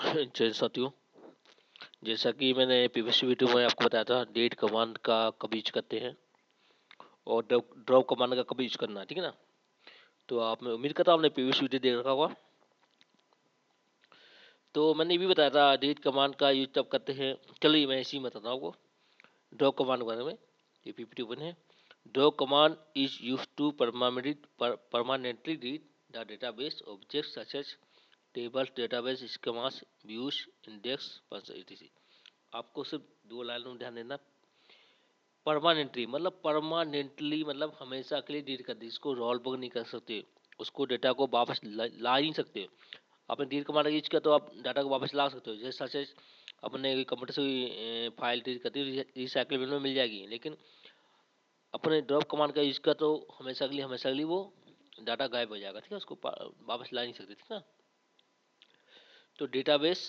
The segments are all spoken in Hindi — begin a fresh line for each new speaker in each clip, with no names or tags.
जय साथियों, जैसा कि मैंने प्रीवियस वीडियो में आपको बताया था डेट कमांड का कब यूज करते हैं और ड्रॉप कमांड का कब यूज करना है, ठीक है ना। तो आप, मैं उम्मीद करता हूँ आपने प्रीवियस वीडियो देख रखा होगा। तो मैंने ये भी बताया था डेट कमांड का यूज तब करते हैं। चलिए मैं इसी में बताता हूँ आपको ड्रॉप कमांड के बारे में। ये पीपीटी ओपन है। Drop command is use to permanently read the database objects such as tables, database, schemas, views, index, etc। आपको सिर्फ दो लाइनों में ध्यान देना। परमानेंटली मतलब हमेशा के लिए डिलीट कर दी, इसको रोल बैक नहीं कर सकते, उसको डेटा को वापस ला ही नहीं सकते। आपने डिलीट कमांड यूज किया तो आप डाटा को वापस ला सकते हो। जैसे सच अपने कंप्यूटर से फाइल डिलीट करती है रिसाइकल बिन में मिल जाएगी, लेकिन अपने ड्रॉप कमांड का यूज किया तो हमेशा के लिए वो डाटा गायब हो जाएगा, ठीक है। उसको वापस ला नहीं सकते, ठीक है। तो डेटाबेस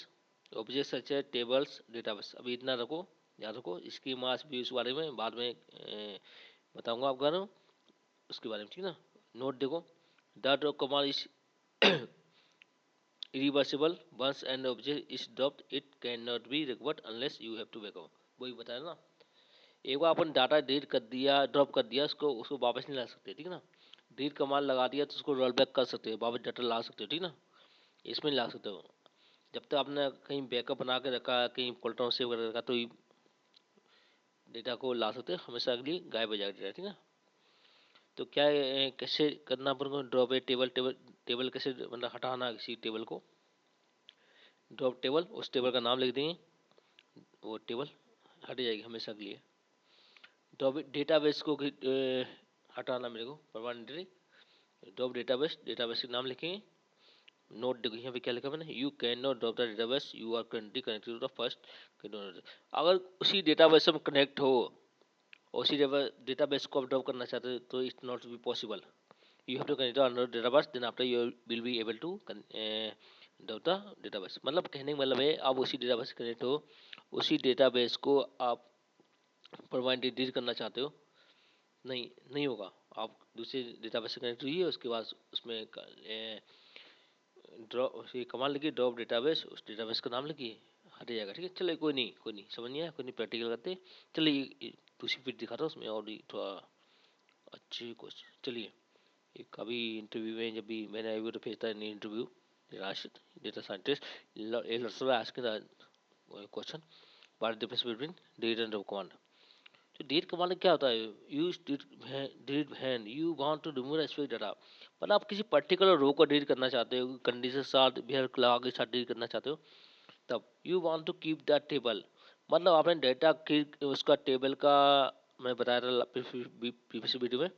ऑब्जेक्ट सच है टेबल्स, डेटाबेस, अभी इतना रखो, याद रखो। इसकी मास भी उस बारे में बाद में बताऊंगा आपको उसके बारे में, ठीक है ना। नोट देखो, the drop command is irreversible once an object is dropped it cannot be recovered unless you have to backup। वही बताया ना, एक बार अपन डाटा डिलीट कर दिया, ड्रॉप कर दिया, उसको उसको वापस नहीं ला सकते, ठीक है ना। डिलीट कमांड लगा दिया तो उसको रोल बैक कर सकते हो, वापस डाटा ला सकते हो, ठीक है ना। इसमें ला सकते हो जब तक आपने कहीं बैकअप बना के रखा, कहीं फोल्डर में सेव कर रखा, तो डेटा को ला सकते हो, हमेशा के लिए गायब हो जाएगा डेटा, ठीक है। तो क्या कैसे करना अपन को ड्रॉप ए टेबल कैसे मतलब हटाना किसी टेबल को। ड्रॉप टेबल, उस टेबल का नाम लिख देंगे, वो टेबल हट जाएगी हमेशा के लिए। ड्रॉप डेटाबेस को हटाना मेरे को परमानेंटली। ड्रॉप डेटाबेस, डेटाबेस का नाम लिखेंगे। नोट देखो यहाँ पे क्या लिखा मैंने, you can not drop the database you are currently connected to the first. अगर उसी डेटाबेस से कनेक्ट हो, उसी डेटाबेस को आप ड्रॉप करना चाहते हो तो it's not be possible. You have to connect to another database, then after you will be able to drop the database। मतलब कहने का मतलब है आप उसी डेटाबेस से कनेक्ट हो, उसी डेटाबेस को आप परमानेंटली डिलीट करना चाहते हो, नहीं नहीं होगा। आप दूसरे डेटाबेस से कनेक्ट हुई है, उसके बाद उसमें ड्रॉप कमांड लिखिए, ड्रॉप डेटाबेस, उस डेटाबेस का नाम लिखिए, हट जाएगा, ठीक है। चलिए कोई नहीं समझ नहीं आया, कोई नहीं, प्रैक्टिकल करते। चलिए दूसरी फिर दिखाता हूँ, उसमें और भी थोड़ा अच्छी क्वेश्चन। चलिए एक अभी इंटरव्यू में जब भी मैंने अभी तो भेजता है interview, Rashid data scientist asking the question what is the difference between delete and command. तो डिलीट कमांड क्या होता है, use delete when you want to remove specific data. मतलब आप किसी पर्टिकुलर रो को डिलीट करना चाहते हो, कंडीशन साथ बिहेवियर क्लास के साथ डिलीट करना चाहते हो, तब you want to keep that table. मतलब आपने डाटा की उसका टेबल का, मैं बताया था प्रीवियस वीडियो में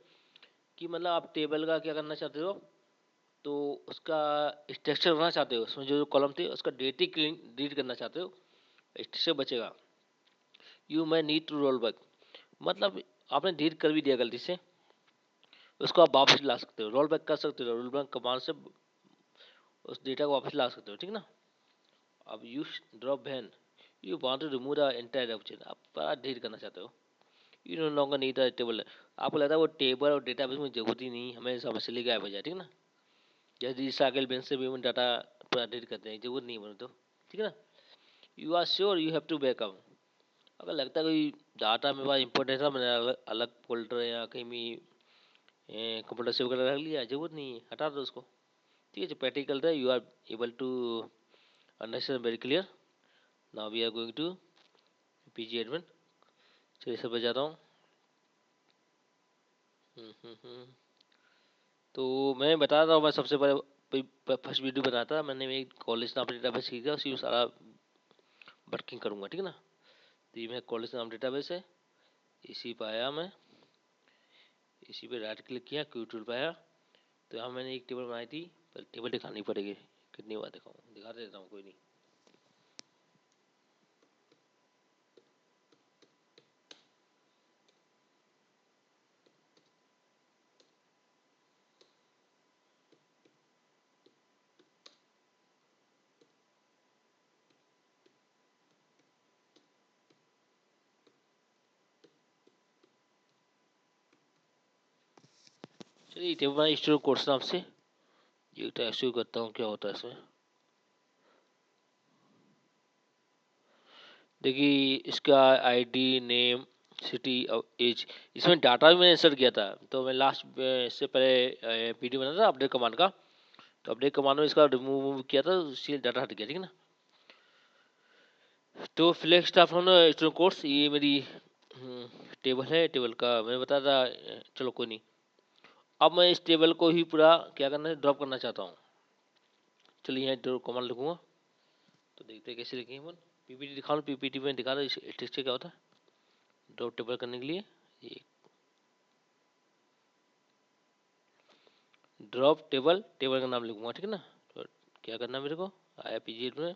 कि मतलब आप टेबल का क्या करना चाहते हो, तो उसका स्ट्रक्चर बनाना चाहते हो, उसमें जो कॉलम थे उसका डेटी डिलीट करना चाहते हो, स्ट्रक्चर बचेगा। You may need to roll back, मतलब आपने डिलीट कर भी दिया गलती से, उसको आप वापस ला सकते हो, रोल बैक कर सकते हो, रोल बैक कमांड से उस डेटा को वापस ला सकते हो, ठीक ना। अब you drop when you want to remove the entire object, आप पूरा डिलीट करना चाहते हो, you no longer need the table. आपको लगता है वो टेबल और डेटाबेस में जरूरत ही नहीं, हमें समस्या लेके गायब हो जाए, ठीक ना। जैसे रिसाइकल बिन से भी हम डाटा पूरा डिलीट करते हैं, जरूरत नहीं बने तो, ठीक है ना। You are sure you have to backup, अगर लगता है कोई डाटा मेरे पास इंपॉर्टेंट है, मैंने अलग अलग फोल्डर या कहीं भी कंप्यूटर सेव कर रख लिया, जरूरत नहीं है, हटा दो उसको, ठीक है। जो प्रैक्टिकल था you are able to understand very clear. Now we are going to PG admin. चलिए सब बजाता हूँ। तो मैं बता रहा हूँ, मैं सबसे पहले फर्स्ट वीडियो बनाता था मैंने, एक कॉलेज नाम डेटाबेस सीखा, उसी में सारा वर्किंग करूँगा, ठीक है ना। तो ये मैं कॉलेज नाम डेटाबेस है, इसी पे आया मैं, इसी पे राइट क्लिक किया, क्यू टूल पे आया, तो यहाँ मैंने एक टेबल बनाई थी, पर टेबल दिखानी पड़ेगी, कितनी बार दिखाऊँ, दिखा देता हूँ, कोई नहीं। चलिए टेबल बनाई स्टोर कोर्स नाम से, ये टेस्ट करता हूँ क्या होता है इसमें। देखिए इसका आईडी, नेम, सिटी और एज, इसमें डाटा भी मैंने इंसर्ट किया था। तो मैं लास्ट इससे पहले वीडियो बना था अपडेट कमांड का, तो अपडेट कमांड में इसका रिमूव किया था, उससे डाटा हट गया, ठीक है ना। तो फ्लेक्स स्टाफ स्टूडेंट कोर्स, ये मेरी टेबल है, टेबल का मैंने बताया था। चलो कोई नहीं, अब मैं इस टेबल को ही पूरा क्या करना है, ड्रॉप करना चाहता हूँ। चलिए यहाँ ड्रॉप कमांड लिखूंगा, तो देखते हैं कैसे लिखेंगे अपन। पीपीटी दिखा लो, पीपीटी में दिखा दो स्ट्रक्चर क्या होता है ड्रॉप टेबल करने के लिए। ये ड्रॉप टेबल, टेबल का नाम लिखूंगा, ठीक है ना। तो क्या करना है मेरे को, आया पीजी में,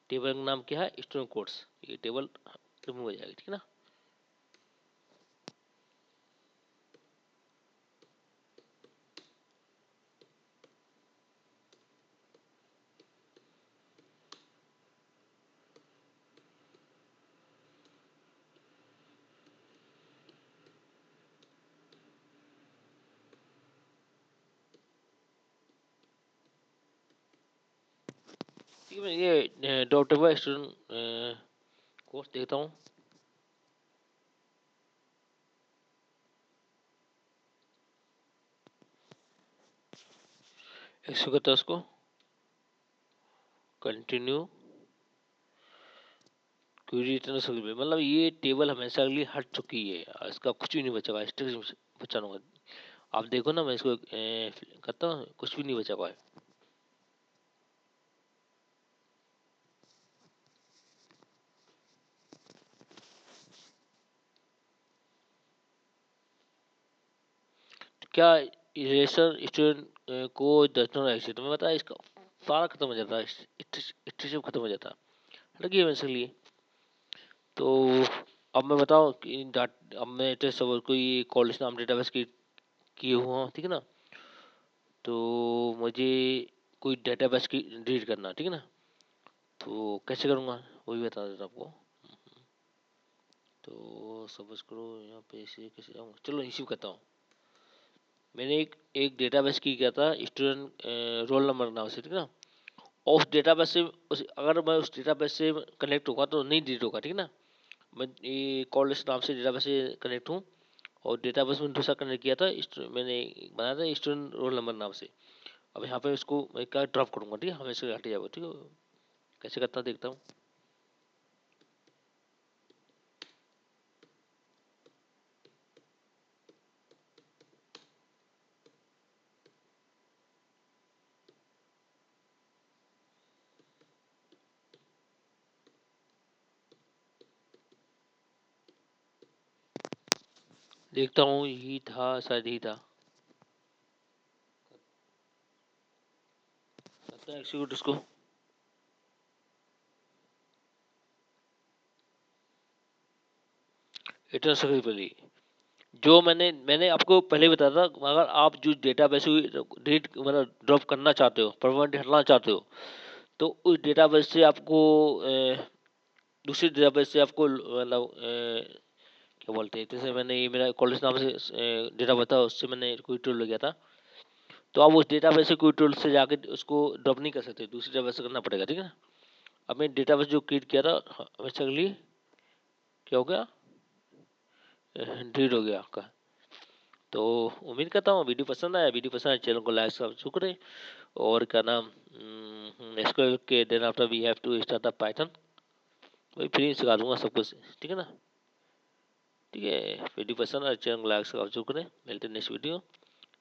टेबल का नाम क्या है, स्टूडेंट कोर्स, ये टेबल रिमूव हो जाएगी, ठीक है ना। ठीक है, मैं ये ड्रॉप टेबल स्टूडेंट कोर्स देखता हूँ। 131 को कंटिन्यू क्वेरी रिटर्न सर्विस, मतलब ये टेबल हमेशा के लिए हट चुकी है, इसका कुछ भी नहीं बचा हुआ है, स्ट्रिक्ट बचा हुआ है। आप देखो ना, मैं इसको करता हूँ, कुछ भी नहीं बचा हुआ है। तो क्या इरेजर स्टूडेंट को दर्जनों एक्सिट में बताया, इसका सारा खत्म हो जाता है, स्ट्रिक्ट खत्म हो जाता है, लगी है वैसे लिए। तो अब मैं बताऊँ कि अब मैं टेस्ट सर्वर को ये कॉलेज नाम डेटाबेस की किए हुआ हूँ, ठीक है ना। तो मुझे कोई डेटाबेस की डिलीट करना, ठीक है ना। तो कैसे करूँगा, वो भी बता देता आपको। तो सपोज करो यहाँ पे इसे कैसे जाऊँगा, चलो इसी करता हूँ। मैंने एक डेटाबेस की किया था स्टूडेंट रोल नंबर नाम से, ठीक है ना। और उस डेटाबेस से अगर मैं उस डेटाबेस से कनेक्ट होगा तो नहीं डिलीट होगा, ठीक है ना। मैं ये कॉलेज नाम से डेटाबेस से कनेक्ट हूँ, और डेटाबेस में दूसरा कनेक्ट किया था, मैंने बनाया था स्टूडेंट रोल नंबर नाम से। अब यहाँ पे उसको मैं क्या ड्रॉप करूँगा, ठीक है, हमेशा हट जाएगा, ठीक है। कैसे करता हूँ देखता हूँ। देखता हूँ, यही था, शायद यही था, करता है एक्सिक्यूट इसको। इतना सक्सेसफुली, जो मैंने आपको पहले बताया था, अगर आप जो डेटाबेस डिलीट मतलब ड्रॉप करना चाहते हो, परमानेंट हटाना चाहते हो, तो उस डेटाबेस से आपको दूसरी डेटाबेस से आपको मतलब क्या बोलते हैं, जैसे मैंने ये मेरा कॉलेज नाम से डेटा था, उससे मैंने कोई टूल ले गया था। तो आप उस डेटाबेस से कोई टूल से जाके उसको ड्रॉप नहीं कर सकते, दूसरी डेटाबेस से करना पड़ेगा, ठीक है ना। अब मैं डेटाबेस जो क्रिएट किया था हमेशा के लिए क्या हो गया, डिलीट हो गया आपका। तो उम्मीद करता हूँ वीडियो पसंद आया, वीडियो पसंद आया चैनल को लाइक सब्सक्राइब करें। और क्या नाम, इसको के then after we have to start the Python, वही फ्री सिखा दूंगा सब कुछ, ठीक है ना। ठीक है, वीडियो पसंद आया चैनल को लाइक सब्सक्राइब करें, मिलते हैं next video.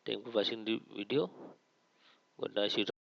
Thank you for watching the video, good night.